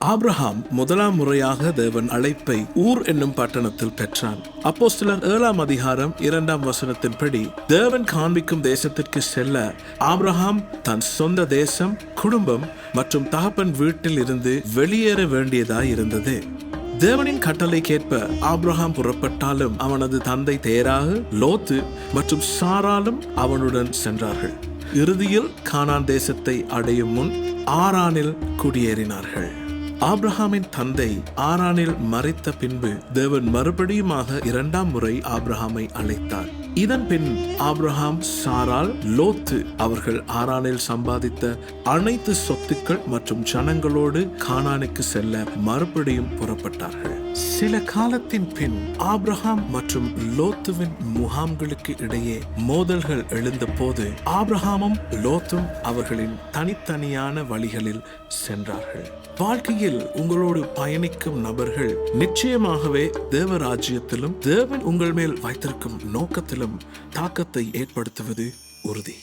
Abraham முதலாம் முறையாக தேவன் அழைப்பை ஊர் என்னும் பட்டணத்தில் பெற்றான். அப்போஸ்தலர் 7ஆம் அதிகாரம் 2ஆம் வசனத்தின்படி தேவன் காண்பிக்கும் தேசத்திற்கு செல்ல ஆபிரகாம் தன் சொந்த தேசம், குடும்பம் மற்றும் தகப்பன் வீட்டில் இருந்து வெளியேற வேண்டியதாய் இருந்தது. தேவனின் கட்டளைக்கேற்ப ஆபிரகாம் புறப்பட்டாலும் அவனது தந்தை தேராகு, லோத்து மற்றும் சாராலும் அவனுடன் சென்றார்கள். இறுதியில் கானான் தேசத்தை அடையும் முன் ஆரானில் குடியேறினார்கள். ஆபிரகாமின் தந்தை ஆரானில் மரித்த பின்பு தேவன் மறுபடியுமாக 2ஆம் முறை ஆபிரகாமை அழைத்தார். இதன் பின் ஆபிரகாம், சாரால், லோத்து அவர்கள் ஆரானில் சம்பாதித்த அனைத்து சொத்துக்கள் மற்றும் ஜனங்களோடு கானானுக்கு செல்ல மறுபடியும் புறப்பட்டார்கள். சில காலத்தின் பின் ஆபிரகாம் மற்றும் லோத்துவின் முகாம்களுக்கு இடையே மோதல்கள் எழுந்த போது ஆபிரகாமும் லோத்தும் அவர்களின் தனித்தனியான வழிகளில் சென்றார்கள். வாழ்க்கையில் உங்களோடு பயணிக்கும் நபர்கள் நிச்சயமாகவே தேவராஜ்யத்திலும் தேவன் உங்கள் மேல் வைத்திருக்கும் நோக்கத்திலும் தாக்கத்தை ஏற்படுத்துவது உறுதி.